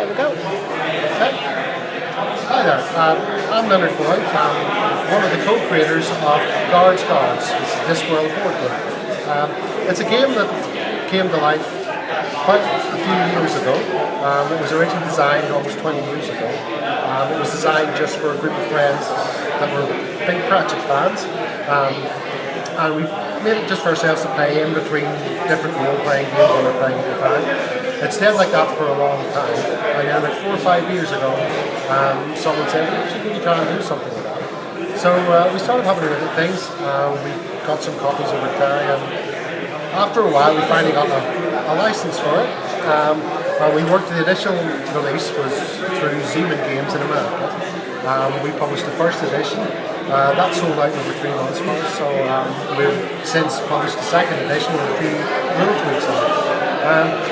have a go. Okay. Hi there, I'm Leonard Boyd. I'm one of the co-creators of Guards Guards, which is Discworld board game. It's a game that came to life quite a few years ago. It was originally designed almost 20 years ago. It was designed just for a group of friends that were big Pratchett fans. And we made it just for ourselves to play in between different role-playing games we were playing at the time. It stayed like that for a long time. And then like 4 or 5 years ago, someone said, we should really try and do something with that. So we started having a look at things. We got some copies of Terry, and after a while we finally got a license for it. We worked, the initial release was through Zeman Games in America. We published the first edition. That sold out in over 3 months for us, so we've since published the second edition with a few little tweaks on it.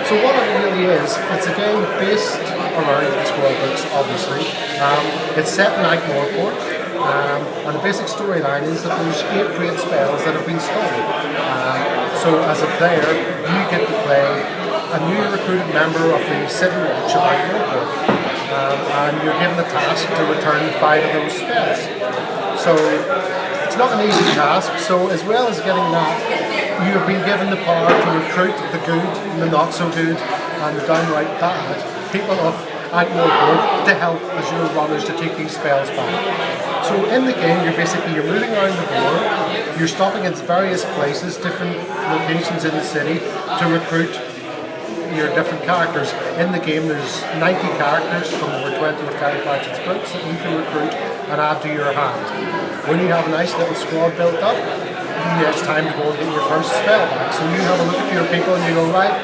So what it really is, it's a game based around the Discworld books, obviously. It's set in Ankh-Morpork, and the basic storyline is that there's 8 great spells that have been stolen. So as a player, you get to play a new recruited member of the City Watch of Ankh-Morpork, and you're given the task to return 5 of those spells. So it's not an easy task, so as well as getting that, you have been given the power to recruit the good, the not so good, and the downright bad people of Ankh-Morpork to help as your runners to take these spells back. So in the game, you're moving around the board, you're stopping at various places, different locations in the city to recruit your different characters. In the game there's 90 characters from over 20 of Terry Pratchett's books that you can recruit and add to your hand. When you have a nice little squad built up, it's time to go and get your first spell back. So you have a look at your people and you go, right,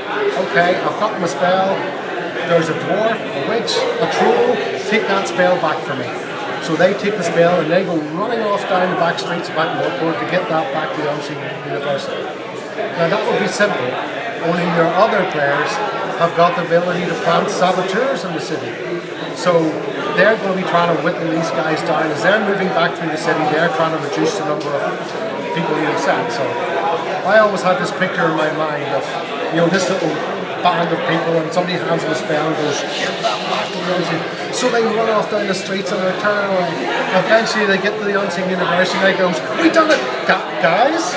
okay, I've got my spell, there's a dwarf, a witch, a troll, take that spell back for me. So they take the spell and they go running off down the back streets of Ankh-Morpork to get that back to the Unseen University. Now that would be simple. Only your other players have got the ability to plant saboteurs in the city. So they're going to be trying to whittle these guys down. As they're moving back through the city, they're trying to reduce the number of people you've sent. So I always had this picture in my mind of, this little band of people, and somebody hands them a spell and goes, get that back to the Unseen. So they run off down the streets and they turn away. Eventually they get to the Unseen University and they go, we done it, guys!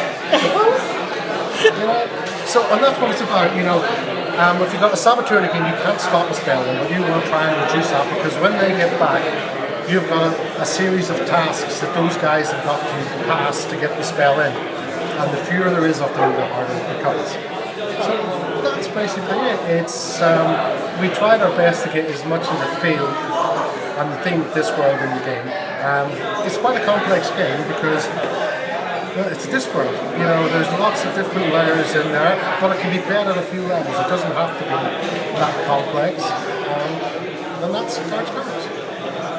So, and that's what it's about, if you've got a saboteur in the game, you can't stop a spell, but you want to try and reduce that, because when they get back, you've got a series of tasks that those guys have got to pass to get the spell in, and the fewer there is of them, the harder it becomes. So that's basically it. It's we tried our best to get as much of the feel and the theme of Discworld in the game. It's quite a complex game because it's Discworld. There's lots of different layers in there, but it can be played at a few levels. It doesn't have to be that complex. And that's Guards Guards.